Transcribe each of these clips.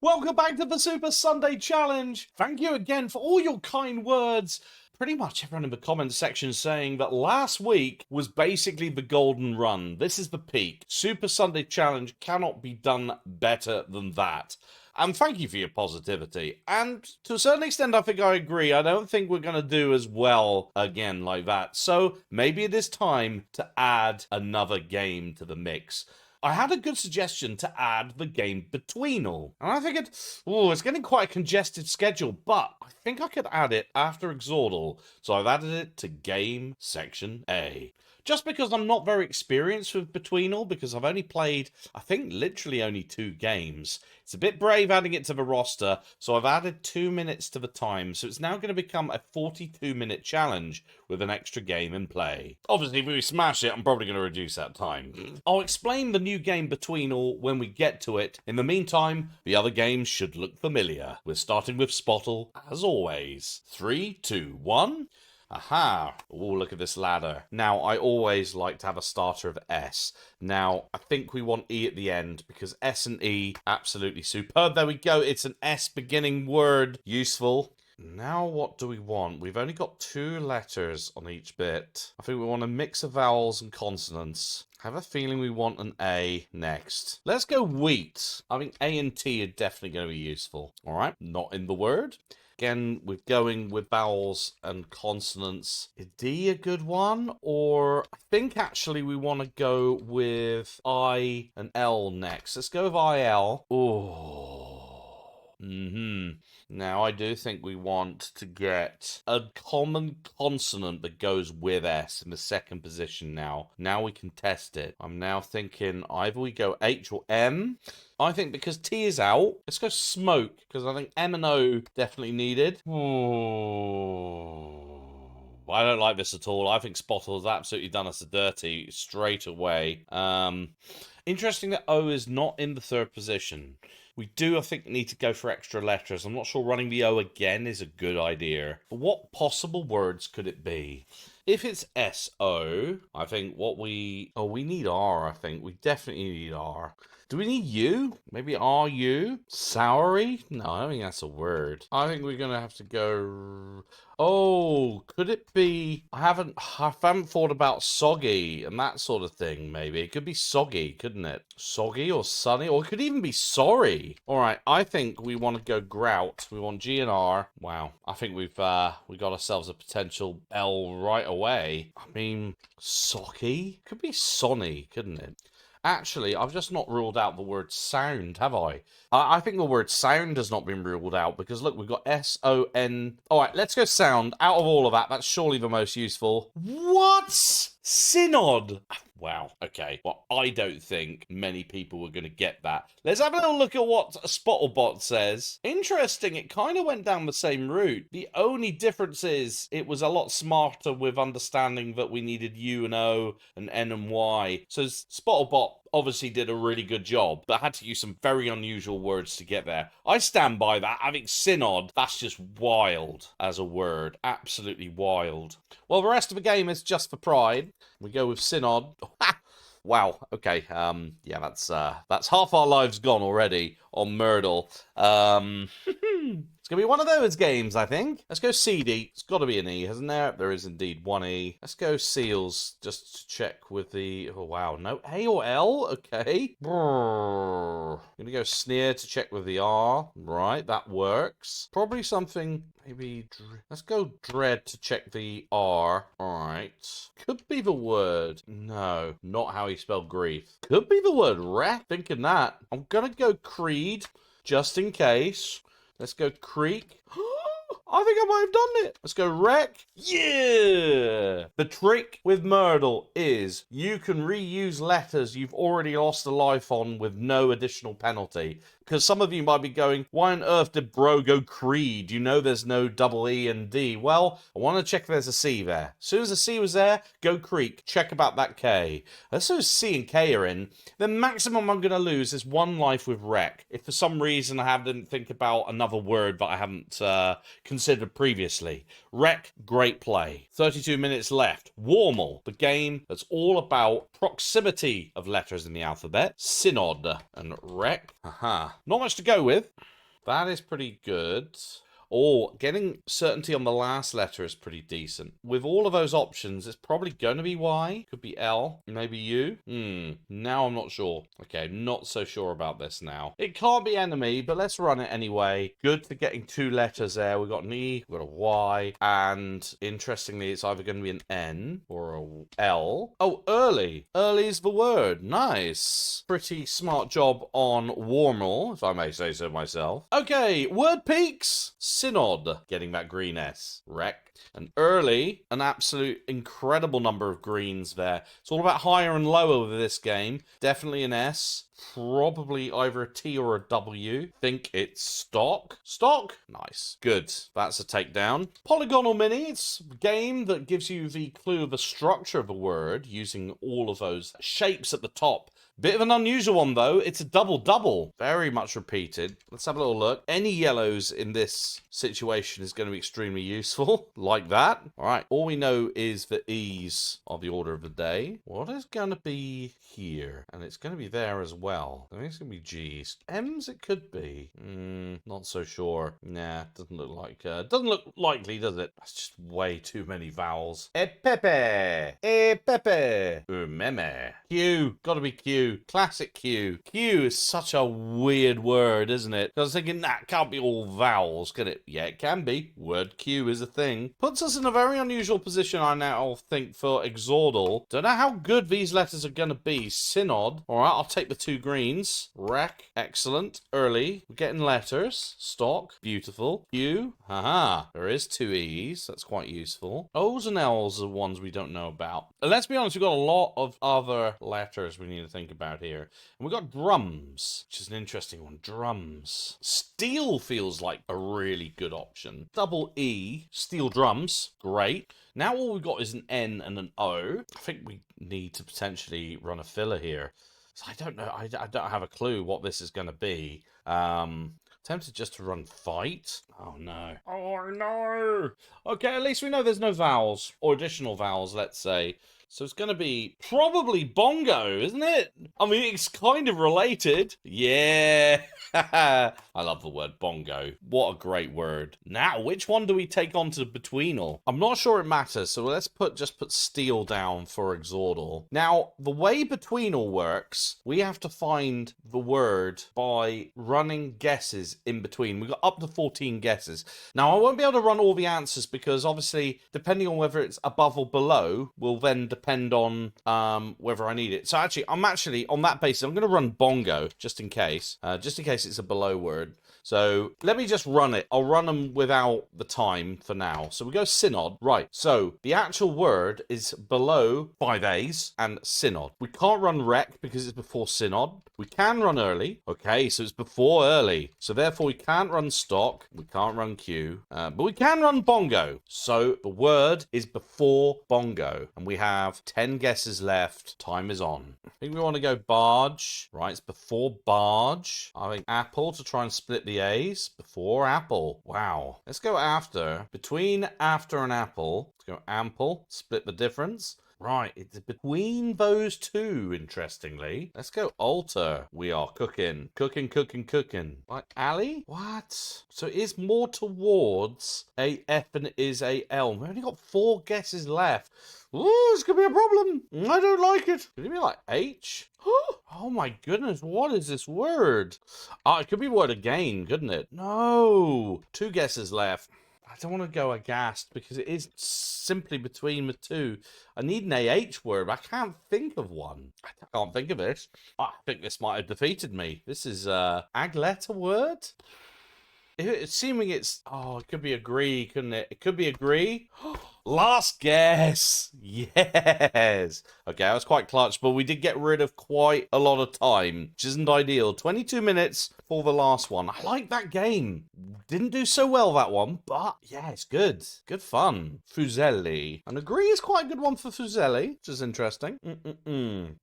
Welcome back to the Super Sunday Challenge. Thank you again for all your kind words. Pretty much everyone in the comments section saying that last week was basically the golden run. This is the peak. Super Sunday Challenge cannot be done better than that. And thank you for your positivity. And to a certain extent, I think I agree. I don't think we're going to do as well again like that. So maybe it is time to add another game to the mix. I had a good suggestion to add the game Betweenal. And I figured, it's getting quite a congested schedule, but I think I could add it after Exordal. So I've added it to Game Section A. Just because I'm not very experienced with Betweenal, because I've only played, I think, literally only 2 games. It's a bit brave adding it to the roster, so I've added 2 minutes to the time, so it's now going to become a 42-minute challenge with an extra game in play. Obviously, if we smash it, I'm probably going to reduce that time. I'll explain the new game Betweenal when we get to it. In the meantime, the other games should look familiar. We're starting with Spottle, as always. 3, 2, 1... Aha! Oh, look at this ladder. Now, I always like to have a starter of S. Now, I think we want E at the end, because S and E, absolutely superb. There we go, it's an S beginning word. Useful. Now, what do we want? We've only got 2 letters on each bit. I think we want a mix of vowels and consonants. I have a feeling we want an A next. Let's go wheat. I think A and T are definitely going to be useful. All right, not in the word. Again, we're going with vowels and consonants. Is D a good one? Or I think actually we want to go with I and L next. Let's go with IL. Now, I do think we want to get a common consonant that goes with S in the second position now. Now we can test it. I'm now thinking either we go H or M. I think because T is out, let's go smoke, because I think M and O definitely needed. I don't like this at all. I think Spottle has absolutely done us a dirty straight away. Interesting that O is not in the third position. We do, I think, need to go for extra letters. I'm not sure running the O again is a good idea. But what possible words could it be? If it's S-O, I think we need R, I think. We definitely need R. Do we need U? Maybe R-U? Soury? No, I don't think that's a word. I think we're going to have to go... Oh, could it be... I haven't thought about soggy and that sort of thing, maybe. It could be soggy, couldn't it? Soggy or sunny? Or it could even be sorry. All right, I think we want to go grout. We want G and R. Wow, I think we got ourselves a potential L right away. I mean, socky? Could be sonny, couldn't it? Actually, I've just not ruled out the word sound, have I? I think the word sound has not been ruled out, because look, we've got S-O-N. All right, let's go sound. Out of all of that, that's surely the most useful. What? Synod. Wow, okay. Well, I don't think many people were going to get that. Let's have a little look at what Spottlebot says. Interesting, it kind of went down the same route. The only difference is it was a lot smarter with understanding that we needed U and O and N and Y. So Spottlebot obviously did a really good job, but had to use some very unusual words to get there. I stand by that. I think synod, that's just wild as a word. Absolutely wild. Well, the rest of the game is just for pride. We go with synod. Wow, okay, yeah, that's half our lives gone already on Myrtle. It's gonna be one of those games, I think. Let's go CD. It's got to be an E, hasn't there? There is indeed one E. Let's go seals, just to check with the... Oh, wow, no A or L? Okay. Brrr. Gonna go sneer to check with the R. Right, that works. Probably something... Maybe... Let's go dread to check the R. Alright. Could be the word... No, not how you spell grief. Could be the word wreck. Thinking that. I'm gonna go creed, just in case. Let's go creek. I think I might have done it. Let's go wreck. Yeah! The trick with Myrtle is you can reuse letters you've already lost a life on with no additional penalty. Because some of you might be going, why on earth did bro go Creed? You know there's no double E and D. Well, I want to check if there's a C there. As soon as the C was there, go Creek. Check about that K. As soon as C and K are in, the maximum I'm going to lose is 1 life with wreck. If for some reason I didn't think about another word that I haven't considered previously. Wreck, great play. 32 minutes left. Warmal, the game that's all about proximity of letters in the alphabet. Synod and wreck. Aha. Not much to go with. That is pretty good. Or getting certainty on the last letter is pretty decent. With all of those options, it's probably going to be Y. Could be L. Maybe U. Now I'm not sure. Okay, not so sure about this now. It can't be enemy, but let's run it anyway. Good for getting 2 letters there. We've got an E, we've got a Y, and interestingly, it's either going to be an N or a L. Oh, early. Early is the word. Nice. Pretty smart job on Warmel, if I may say so myself. Okay, word peaks. Synod, getting that green S. Wreck. And early, an absolute incredible number of greens there. It's all about higher and lower with this game. Definitely an S. Probably either a T or a W. Think it's stock. Stock? Nice. Good. That's a takedown. Polygonal Mini. It's a game that gives you the clue of the structure of a word using all of those shapes at the top. Bit of an unusual one, though. It's a double-double. Very much repeated. Let's have a little look. Any yellows in this situation is going to be extremely useful. Like that. All right. All we know is the E's are the order of the day. What is going to be here? And it's going to be there as well. I think it's going to be G's. M's it could be. Not so sure. Nah, doesn't look like... doesn't look likely, does it? That's just way too many vowels. E pepe. E pepe. Meme. Q. Gotta be Q. Classic Q. Q is such a weird word, isn't it? I was thinking, that can't be all vowels, can it? Yeah, it can be. Word Q is a thing. Puts us in a very unusual position, I now think, for exordal. Don't know how good these letters are going to be. Synod. All right, I'll take the 2 greens. Wreck. Excellent. Early. We're getting letters. Stock. Beautiful. Q. Haha. There is 2 E's. That's quite useful. O's and L's are ones we don't know about. And let's be honest, we've got a lot of other letters we need to think about here. And we've got drums, which is an interesting one. Drums. Steel feels like a really good option. Double E, steel drums, great. Now all we've got is an N and an O. I think we need to potentially run a filler here. So I don't know, I don't have a clue what this is going to be. Tempted just to run fight. Oh no. Oh no. Okay, at least we know there's no vowels, or additional vowels, let's say. So it's going to be probably bongo, isn't it? I mean, it's kind of related. Yeah. I love the word bongo. What a great word. Now, which one do we take on to betweenal? I'm not sure it matters, so let's just put steel down for exordal. Now, the way betweenal works, we have to find the word by running guesses in between. We've got up to 14 guesses. Now, I won't be able to run all the answers because obviously, depending on whether it's above or below, will then depend on whether I need it. So actually, on that basis, I'm going to run bongo just in case it's a below word. So let me just run it. I'll run them without the time for now. So we go synod. Right. So the actual word is below 5 A's and synod. We can't run rec because it's before synod. We can run early. Okay, so it's before early. So therefore we can't run stock. We can't run Q. But we can run bongo. So the word is before bongo. And we have 10 guesses left. Time is on. I think we want to go barge. Right, it's before barge. I think apple to try and split the A's. Before apple. Wow. Let's go after. Between after and apple. Let's go ample. Split the difference. Right, it's between those two, interestingly. Let's go alter. We are cooking. Cooking. Like alley? What? So it is more towards a F than it is a L. We've only got 4 guesses left. Ooh, this could be a problem. I don't like it. Could it be like H? Oh my goodness, what is this word? Oh, it could be word again, couldn't it? No. 2 guesses left. I don't want to go aghast because it is simply between the two. I need an AH word, but I can't think of one. I can't think of it. I think this might have defeated me. This is ag letter word? Assuming it's... Oh, it could be agree, couldn't it? It could be agree. Last guess. Yes. Okay, I was quite clutch, but we did get rid of quite a lot of time, which isn't ideal. 22 minutes for the last one. I like that game. Didn't do so well, that one, but yeah, it's good. Good fun. Fuselli. And agree is quite a good one for Fuselli, which is interesting.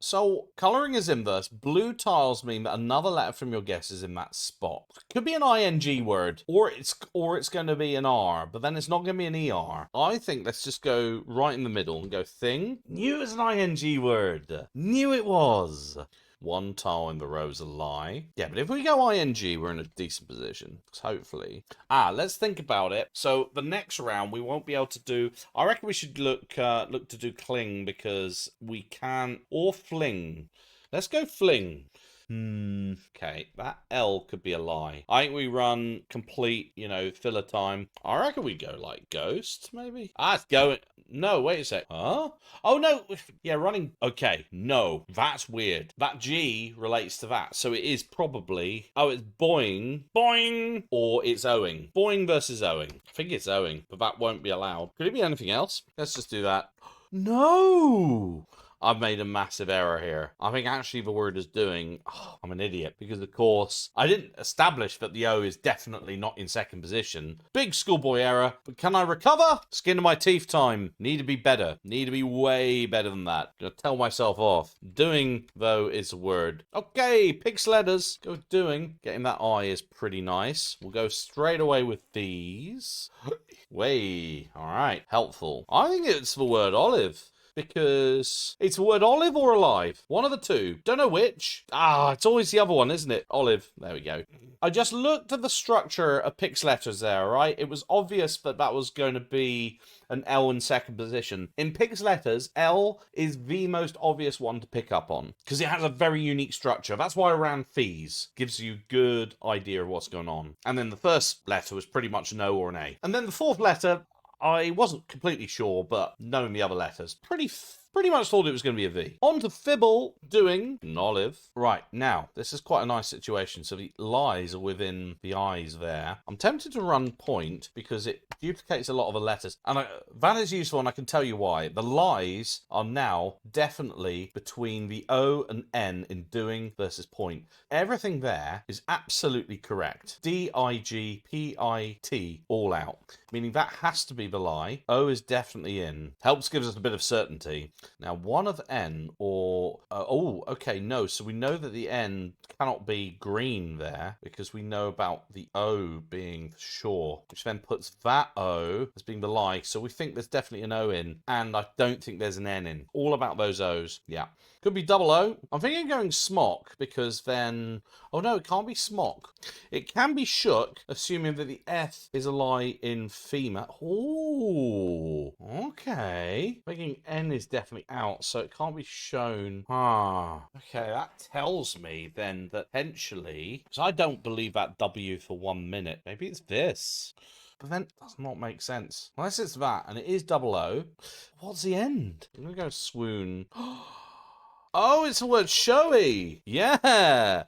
So, colouring is inverse. Blue tiles mean that another letter from your guess is in that spot. Could be an ing word, or it's going to be an R, but then it's not going to be an ER. I think let's just go right in the middle and go thing. Knew it was an ing word. Knew it was. One tile in the row is a lie. Yeah, but if we go ing, we're in a decent position. Hopefully. Let's think about it. So the next round, we won't be able to do... I reckon we should look to do cling because we can... Or fling. Let's go fling. Okay, that L could be a lie. I think we run complete, filler time. I reckon we go like ghost, maybe? It's going... No, wait a sec. Huh? Oh, no. Yeah, running... Okay, no. That's weird. That G relates to that. So it is probably... Oh, it's boing. Boing! Or it's owing. Boing versus owing. I think it's owing, but that won't be allowed. Could it be anything else? Let's just do that. No! I've made a massive error here. I think actually the word is doing... Oh, I'm an idiot. Because, of course, I didn't establish that the O is definitely not in second position. Big schoolboy error. But can I recover? Skin of my teeth time. Need to be better. Need to be way better than that. Gonna tell myself off. Doing, though, is a word. Okay, pix letters. Go with doing. Getting that I is pretty nice. We'll go straight away with these. Way. All right. Helpful. I think it's the word olive. Because it's a word olive or alive. One of the two. Don't know which. It's always the other one, isn't it? Olive. There we go. I just looked at the structure of pix letters there, right? It was obvious that that was going to be an L in second position. In pix letters, L is the most obvious one to pick up on because it has a very unique structure. That's why I ran fees. Gives you a good idea of what's going on. And then the first letter was pretty much an O or an A. And then the fourth letter... I wasn't completely sure, but knowing the other letters, pretty much thought it was going to be a V. On to fibble, doing, an olive. Right, now, this is quite a nice situation. So the lies are within the I's there. I'm tempted to run point because it duplicates a lot of the letters. And that is useful, and I can tell you why. The lies are now definitely between the O and N in doing versus point. Everything there is absolutely correct. D-I-G-P-I-T, all out. Meaning that has to be the lie. O is definitely in. Helps gives us a bit of certainty. Now, one of N or... okay, no. So we know that the N cannot be green there because we know about the O being for sure, which then puts that O as being the lie. So we think there's definitely an O in, and I don't think there's an N in. All about those O's. Yeah. Could be double O. I'm thinking of going smock because then... Oh, no, it can't be smock. It can be shook, assuming that the F is a lie in female. Ooh, okay. Thinking N is definitely out, so it can't be shown. Okay, that tells me then that potentially... Because I don't believe that W for 1 minute. Maybe it's this. But then it does not make sense. Unless it's that, and it is double O. What's the end? I'm going to go swoon. Oh, it's the word showy. Yeah.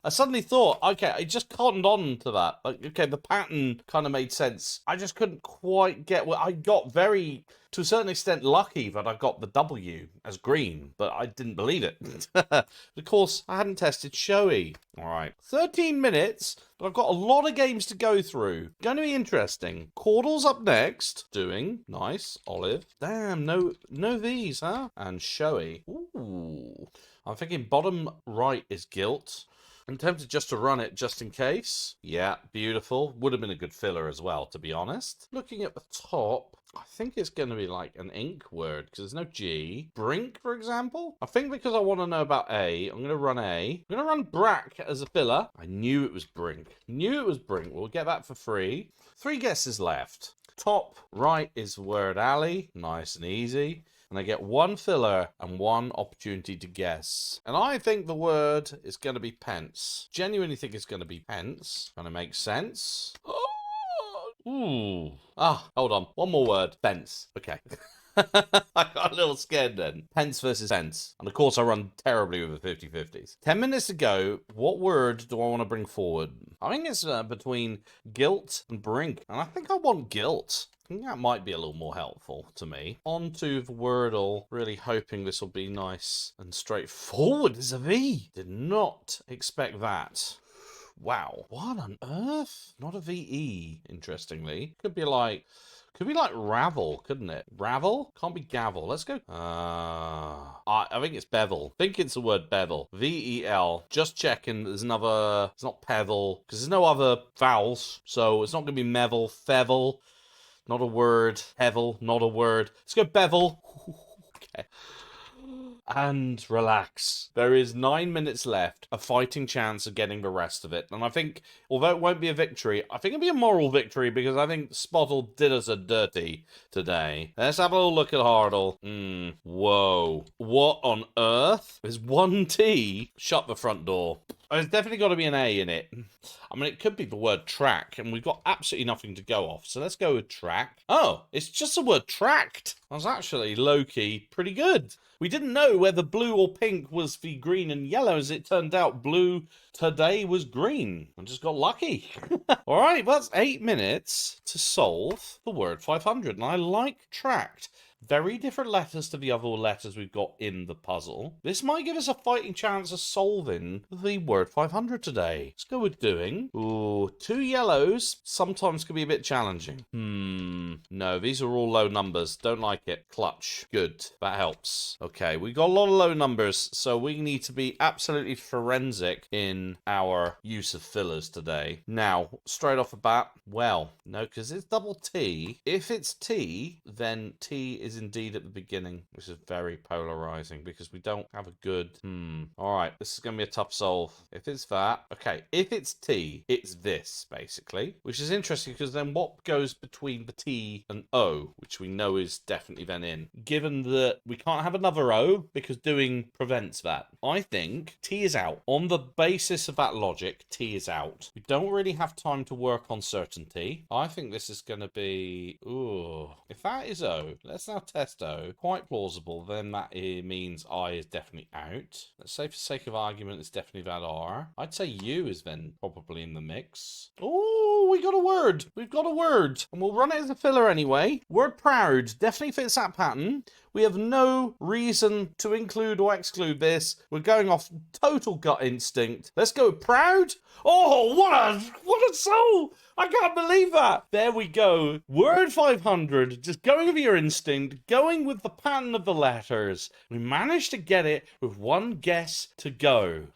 I suddenly thought, okay, I just cottoned on to that. Like, okay, the pattern kind of made sense. I just couldn't quite get what I got very, to a certain extent, lucky that I got the W as green, but I didn't believe it. Of course, I hadn't tested showy. All right. 13 minutes, but I've got a lot of games to go through. Going to be interesting. Caudal's up next. Doing. Nice. Olive. Damn, no V's, huh? And showy. Ooh. I'm thinking bottom right is guilt. I'm tempted just to run it just in case. Yeah, beautiful. Would have been a good filler as well, to be honest. Looking at the top, I think it's going to be like an ink word because there's no G. Brink, for example. I think because I want to know about A, I'm going to run A. I'm going to run Brack as a filler. I knew it was Brink. Knew it was Brink. We'll get that for free. 3 guesses left. Top right is the word alley. Nice and easy. And I get 1 filler and 1 opportunity to guess. And I think the word is going to be pence. Genuinely think it's going to be pence. Kind of makes sense. Ooh. Hold on. 1 more word. Fence. Okay. I got a little scared then. Pence versus pence. And of course I run terribly with the 50-50s. 10 minutes to go. What word do I want to bring forward? I think it's between guilt and brink. And I think I want guilt. I think that might be a little more helpful to me. On to the Wordle. Really hoping this will be nice and straightforward. There's a V. Did not expect that. Wow. What on earth? Not a VE, interestingly. Could be like ravel, couldn't it? Ravel? Can't be gavel. Let's go. I think it's bevel. I think it's the word bevel. V-E-L. Just checking. There's another... It's not pevel. Because there's no other vowels. So it's not going to be mevel. Fevel. Not a word. Hevel. Not a word. Let's go bevel. Okay. and relax. There is 9 minutes left, a fighting chance of getting the rest of it. And I think, although it won't be a victory, I think it'll be a moral victory because I think Spottle did us a dirty today. Let's have a little look at Hardle. Whoa. What on earth? There's one T. Shut the front door. There's definitely got to be an A in it. I mean, it could be the word track, and we've got absolutely nothing to go off. So let's go with track. Oh, it's just the word tracked. I was actually, low-key, pretty good. We didn't know whether blue or pink was the green and yellow. As it turned out, blue today was green. I just got lucky. All right, well, that's 8 minutes to solve the word 500. And I like tracked. Very different letters to the other letters we've got in the puzzle. This might give us a fighting chance of solving the word 500 today. Let's go with doing. Ooh, 2 yellows sometimes can be a bit challenging. No, these are all low numbers. Don't like it. Clutch. Good. That helps. Okay, we got a lot of low numbers, so we need to be absolutely forensic in our use of fillers today. Now, straight off the bat, well, no, because it's double T. If it's T, then T is indeed at the beginning, which is very polarizing because we don't have a good all right, this is gonna be a tough solve. If it's that, okay, if it's T, it's this basically, which is interesting because then what goes between the T and O, which we know is definitely then in, given that we can't have another O because doing prevents that. I think T is out. On the basis of that logic, T is out. We don't really have time to work on certainty. I think this is going to be, ooh, if that is O, let's now test O. Quite plausible. Then that means I is definitely out. Let's say for sake of argument, it's definitely that R. I'd say U is then probably in the mix. Oh, we got a word. We've got a word. And we'll run it as a filler anyway. Word proud definitely fits that pattern. We have no reason to include or exclude this. We're going off total gut instinct. Let's go proud. Oh, what a soul! I can't believe that. There we go. Word 500. Just going with your instinct, going with the pattern of the letters. We managed to get it with one guess to go.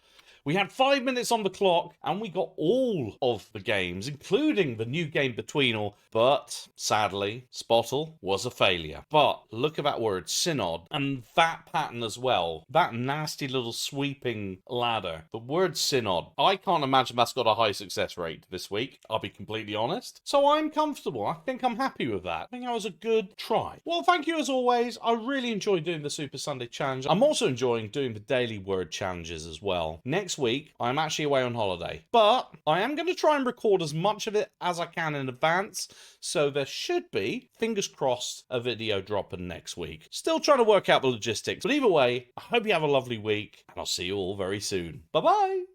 We had 5 minutes on the clock, and we got all of the games, including the new game Betweenal, but sadly, Spottle was a failure. But look at that word, synod, and that pattern as well. That nasty little sweeping ladder. The word synod. I can't imagine that's got a high success rate this week, I'll be completely honest. So I'm comfortable. I think I'm happy with that. I think that was a good try. Well, thank you as always. I really enjoyed doing the Super Sunday Challenge. I'm also enjoying doing the daily word challenges as well. Next week, I'm actually away on holiday, but I am going to try and record as much of it as I can in advance, so there should be, fingers crossed, a video dropping next week. Still trying to work out the logistics, but either way, I hope you have a lovely week, and I'll see you all very soon. Bye-bye!